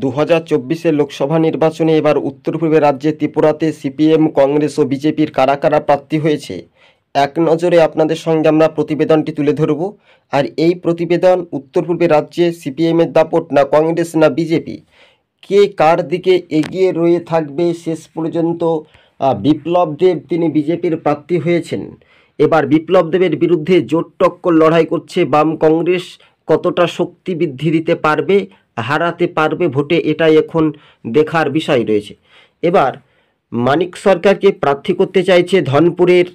2024-এর লোকসভা নির্বাচনে এবার উত্তর পূর্বের রাজ্যে ত্রিপুরাতে সিপিএম, কংগ্রেস ও বিজেপির কারা কারা প্রার্থী হয়েছে এক নজরে আপনাদের সঙ্গে আমরা প্রতিবেদনটি তুলে ধরব। আর এই প্রতিবেদন উত্তর পূর্বের রাজ্যে সিপিএমের দাপট না কংগ্রেস না বিজেপি, কে কার দিকে এগিয়ে রয়ে থাকবে শেষ পর্যন্ত। বিপ্লব দেব তিনি বিজেপির প্রার্থী হয়েছেন। এবার বিপ্লব দেবের বিরুদ্ধে জোর টক্কর লড়াই করছে বাম কংগ্রেস। কতটা শক্তি বৃদ্ধি দিতে পারবে, হারাতে পারবে ভোটে, এটাই এখন দেখার বিষয় রয়েছে। এবার মানিক সরকারকে প্রার্থী করতে চাইছে ধনপুরের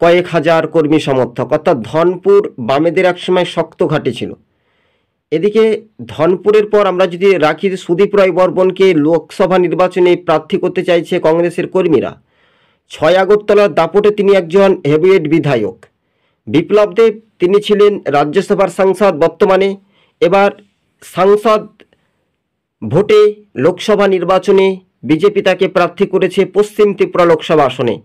কয়েক হাজার কর্মী সমর্থক, অর্থাৎ ধনপুর বামেদের একসময় শক্ত ঘাটে ছিল। এদিকে ধনপুরের পর আমরা যদি রাখি, সুদীপ রায় বর্মনকে লোকসভা নির্বাচনে প্রার্থী করতে চাইছে কংগ্রেসের কর্মীরা। 6 আগরতলার দাপটে তিনি একজন হেভিওয়েট বিধায়ক। বিপ্লব দেব তিনি ছিলেন রাজ্যসভার সাংসদ বর্তমানে। এবার সাংসদ ভোটে লোকসভা নির্বাচনে বিজেপি তাকে প্রার্থী করেছে পশ্চিম ত্রিপুরা লোকসভা আসনে।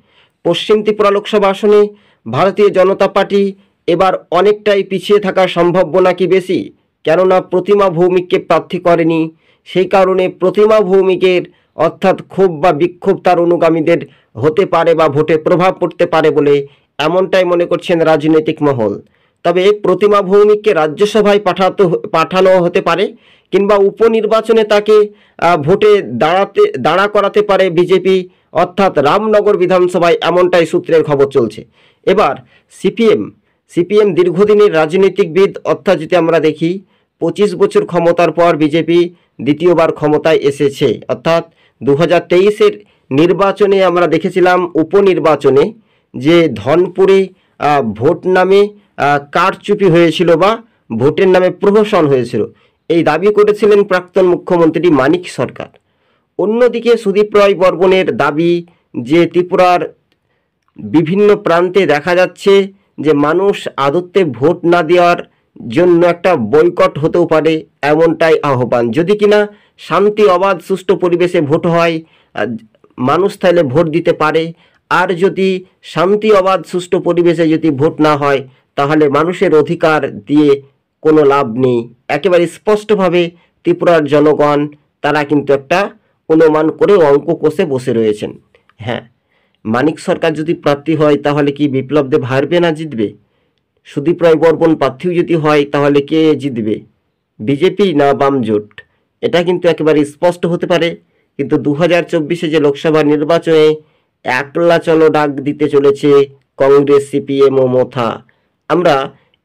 পশ্চিম ত্রিপুরা লোকসভা আসনে ভারতীয় জনতা পার্টি এবার অনেকটাই পিছিয়ে থাকার সম্ভাবনা কি বেশি, কেননা প্রতিমা ভৌমিককে প্রার্থী করেনি। সেই কারণে প্রতিমা ভৌমিকের অর্থাৎ ক্ষোভ বা বিক্ষোভ তার অনুগামীদের হতে পারে বা ভোটে প্রভাব পড়তে পারে বলে এমনটাই মনে করছেন রাজনৈতিক মহল। তবে প্রতিমা ভৌমিককে রাজ্যসভায় পাঠানো হতে পারে, কিংবা উপনির্বাচনে তাকে ভোটে দাঁড়া করাতে পারে বিজেপি, অর্থাৎ রামনগর বিধানসভায়, এমনটাই সূত্রের খবর চলছে। এবার সিপিএম দীর্ঘদিনের রাজনৈতিকবিদ, অর্থাৎ যদি আমরা দেখি 25 বছর ক্ষমতার পর বিজেপি দ্বিতীয়বার ক্ষমতায় এসেছে। অর্থাৎ 2023-এর নির্বাচনে আমরা দেখেছিলাম উপনির্বাচনে যে ধনপুরে ভোট নামে কারচুপি হয়েছিল বা ভোটের নামে প্রহসন হয়েছিল, এই দাবি করেছিলেন প্রাক্তন মুখ্যমন্ত্রী মানিক সরকার। অন্যদিকে সুদীপ রায় বর্মনের দাবি যে ত্রিপুরার বিভিন্ন প্রান্তে দেখা যাচ্ছে যে মানুষ আদতে ভোট না দেওয়ার জন্য একটা বয়কট হতেও পারে, এমনটাই আহ্বান। যদি কিনা শান্তি, অবাধ, সুষ্ঠু পরিবেশে ভোট হয়, মানুষ তাহলে ভোট দিতে পারে। আর যদি শান্তি, অবাধ, সুষ্ঠু পরিবেশে যদি ভোট না হয়, তাহলে মানুষের অধিকার দিয়ে কোনো লাভ নেই। একেবারে স্পষ্টভাবে ত্রিপুরার জনগণ তারা কিন্তু একটা অনুমান করে অঙ্ক কষে বসে রয়েছেন। হ্যাঁ, মানিক সরকার যদি প্রার্থী হয় তাহলে কি বিপ্লব দেব হারবে না জিতবে? সুদীপ রায় বর্মন প্রার্থীও যদি হয় তাহলে কে জিতবে, বিজেপি না বাম জোট? এটা কিন্তু একেবারে স্পষ্ট হতে পারে। কিন্তু 2024-এ যে লোকসভা নির্বাচনে একলা চলো ডাক দিতে চলেছে কংগ্রেস, সিপিএম ও মোথা। আমরা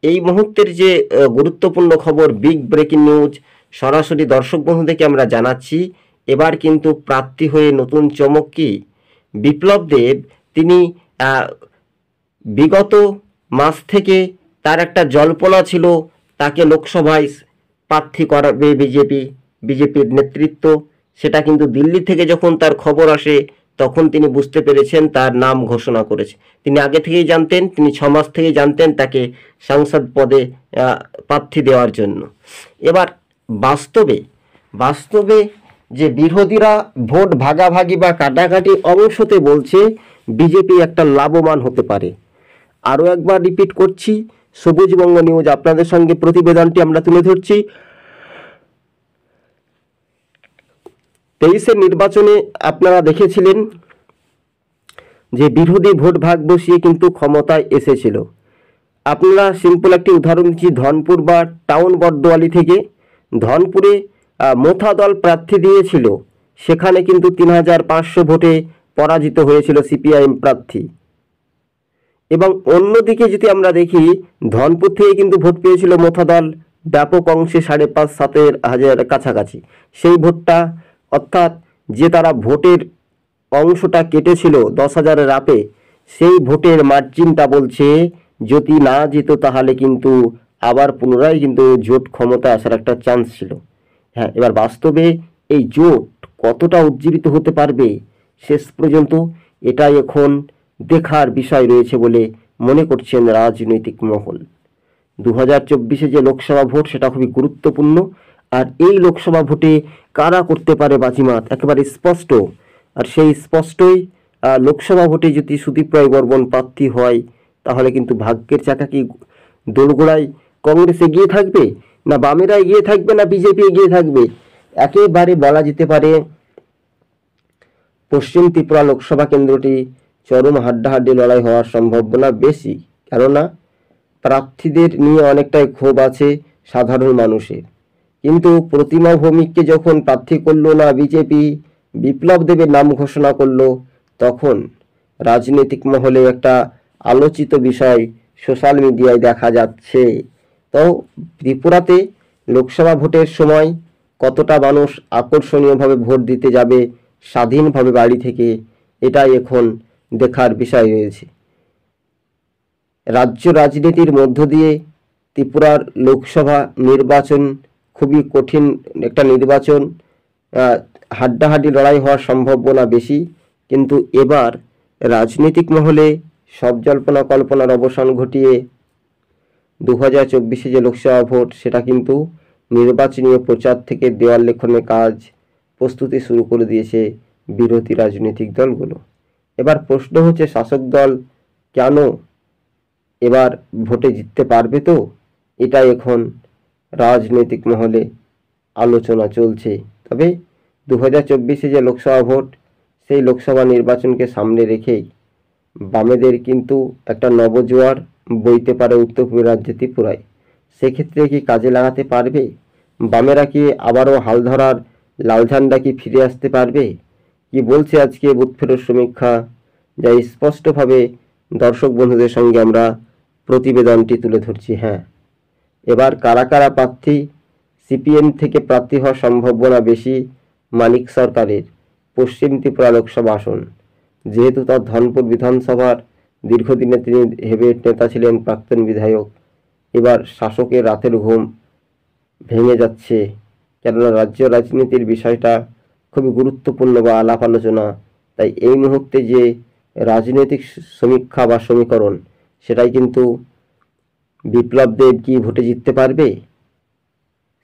এই মুহূর্তের যে গুরুত্বপূর্ণ খবর, বিগ ব্রেকিং নিউজ, সরাসরি দর্শক বন্ধুদেরকে আমরা জানাচ্ছি। এবার কিন্তু প্রার্থী হয়ে নতুন চমক কি? বিপ্লব দেব তিনি বিগত মাস থেকে তার একটা জল্পনা ছিল তাকে লোকসভায় প্রার্থী করাবে বিজেপির নেতৃত্ব। সেটা কিন্তু দিল্লি থেকে যখন তার খবর আসে তখন তিনি বুঝতে পেরেছেন, তার নাম ঘোষণা করেছে। তিনি আগে থেকেই জানতেন, তিনি 6 মাস থেকেই জানতেন তাকে সাংসদ পদে প্রার্থী দেওয়ার জন্য। এবার বাস্তবে যে বিরোধীরা ভোট ভাগাভাগি বা কাটাকাটি অংশতে বলছে বিজেপি একটা লাভবান হতে পারে। আরও একবার রিপিট করছি, সবুজবঙ্গ নিউজ আপনাদের সঙ্গে প্রতিবেদনটি আমরা তুলে ধরছি। 23-এর নির্বাচনে আপনারা দেখেছিলেন যে বিরোধী ভোট ভাগ বসিয়ে কিন্তু ক্ষমতায় এসেছিল। আপনারা সিম্পল একটি উদাহরণ দিচ্ছি, ধনপুর বা টাউন বটদোয়ালি থেকে ধনপুরে মোথা দল প্রার্থী দিয়েছিল, সেখানে কিন্তু 3500 ভোটে পরাজিত হয়েছিল সিপিআইএম প্রার্থী। এবং অন্যদিকে যদি আমরা দেখি, ধনপুর থেকে কিন্তু ভোট পেয়েছিল মোথা দল ব্যাপক অংশে 5,500-7 হাজার কাছাকাছি। সেই ভোটটা, অর্থাৎ যে তারা ভোটের অংশটা কেটেছিল 10,000-এর আপে, সেই ভোটের মার্জিনটা বলছে যদি না যেত তাহলে কিন্তু আবার পুনরায় কিন্তু জোট ক্ষমতা আসার একটা চান্স ছিল। হ্যাঁ, এবার বাস্তবে এই জোট কতটা উজ্জীবিত হতে পারবে শেষ পর্যন্ত, এটাই এখন দেখার বিষয় রয়েছে বলে মনে করছেন রাজনৈতিক মহল। 2024-এ যে লোকসভা ভোট সেটা খুবই গুরুত্বপূর্ণ। আর এই লোকসভা ভোটে কারা করতে পারে বাজিমাত একেবারে স্পষ্ট। আর সেই স্পষ্টই লোকসভা ভোটে যদি সুদীপ রায় বর্মন প্রার্থী হয় তাহলে কিন্তু ভাগ্যের চাকা কি দোরগোড়ায় কংগ্রেস এগিয়ে থাকবে, না বামেরা এগিয়ে থাকবে, না বিজেপি এগিয়ে থাকবে? একেবারে বলা যেতে পারে পশ্চিম ত্রিপুরা লোকসভা কেন্দ্রটি চরম হাড্ডাহাড্ডি লড়াই হওয়ার সম্ভাবনা বেশি, কেননা প্রার্থীদের নিয়ে অনেকটাই ক্ষোভ আছে সাধারণ মানুষের। কিন্তু প্রতিমা ভৌমিককে যখন প্রার্থী করলো না বিজেপি, বিপ্লব দেবের নাম ঘোষণা করলো, তখন রাজনৈতিক মহলে একটা আলোচিত বিষয় সোশ্যাল মিডিয়ায় দেখা যাচ্ছে। তো ত্রিপুরাতে লোকসভা ভোটের সময় কতটা মানুষ আকর্ষণীয়ভাবে ভোট দিতে যাবে স্বাধীনভাবে বাড়ি থেকে, এটাই এখন দেখার বিষয় রয়েছে। রাজ্য রাজনীতির মধ্য দিয়ে ত্রিপুরার লোকসভা নির্বাচন খুবই কঠিন একটা নির্বাচন, হাড্ডাহাড্ডি লড়াই হওয়ার সম্ভাবনা বেশি। কিন্তু এবার রাজনৈতিক মহলে সব জল্পনা কল্পনার অবসান ঘটিয়ে 2024 যে লোকসভা ভোট, সেটা কিন্তু নির্বাচনীয় প্রচার থেকে দেওয়াল লেখনের কাজ প্রস্তুতি শুরু করে দিয়েছে বিরোধী রাজনৈতিক দলগুলো। এবার প্রশ্ন হচ্ছে, শাসক দল কেন এবার ভোটে জিততে পারবে? তো এটাই এখন রাজনৈতিক মহলে আলোচনা চলছে। তবে 2024 যে লোকসভা ভোট, সেই লোকসভা নির্বাচনকে সামনে রেখেই বামেদের কিন্তু একটা নবজোয়ার বইতে পারে উত্তর পূর্ব রাজ্যে ত্রিপুরায়। সেক্ষেত্রে কি কাজে লাগাতে পারবে বামেরা? কি আবারও হাল ধরার লাল ঝান্ডা কি ফিরে আসতে পারবে? কি বলছে আজকে বুথ ফেরত সমীক্ষা, যা স্পষ্টভাবে দর্শক বন্ধুদের সঙ্গে আমরা প্রতিবেদনটি তুলে ধরছি। হ্যাঁ, এবার কারা কারা প্রার্থী? সিপিএম থেকে প্রার্থী হওয়ার সম্ভাবনা বেশি মানিক সরকারের পশ্চিম ত্রিপুরা লোকসভা আসন, যেহেতু তার ধনপুর বিধানসভার দীর্ঘদিনে তিনি হেভিওয়েট নেতা ছিলেন, প্রাক্তন বিধায়ক। এবার শাসকের রাতের ঘুম ভেঙে যাচ্ছে, কেননা রাজ্য রাজনীতির বিষয়টা খুবই গুরুত্বপূর্ণ বা আলাপ আলোচনা। তাই এই মুহূর্তে যে রাজনৈতিক সমীক্ষা বা সমীকরণ, সেটাই কিন্তু বিপ্লব দেব কি ভোটে জিততে পারবে?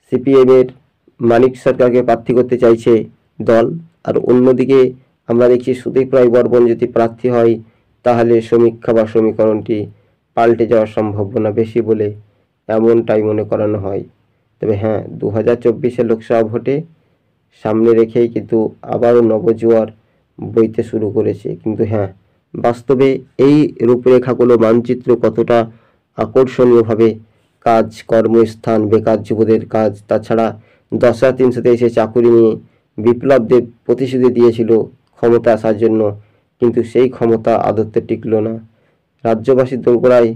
সিপিএমের মানিক সরকারকে প্রার্থী করতে চাইছে দল, আর অন্যদিকে আমরা দেখছি সুদীপ রায় বর্মন যদি প্রার্থী হয়, তাহলে সমীক্ষা বা সমীকরণটি পাল্টে যাওয়ার সম্ভাবনা বেশি বলে এমনটাই মনে করানো হয়। তবে হ্যাঁ, 2024 লোকসভা ভোটে সামনে রেখেই কিন্তু আবারও নবজোয়ার বইতে শুরু করেছে। কিন্তু হ্যাঁ, বাস্তবে এই রূপরেখাগুলো মানচিত্র কতটা আকর্ষণীয়ভাবে কাজ, কর্মস্থান, বেকার যুবদের কাজ, তাছাড়া 10,300-তে এসে চাকুরি নিয়ে বিপ্লব দেব প্রতিশ্রুতি দিয়েছিল ক্ষমতা আসার জন্য, কিন্তু সেই ক্ষমতা আদতে টিকল না। রাজ্যবাসীর দোরগোড়ায়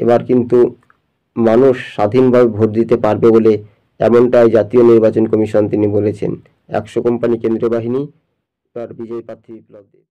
এবার কিন্তু মানুষ স্বাধীনভাবে ভোট দিতে পারবে বলে এমনটাই জাতীয় নির্বাচন কমিশন তিনি বলেছেন। 100 কোম্পানি কেন্দ্রীয় বাহিনী এবার বিজয়ী প্রার্থী বিপ্লব দেব।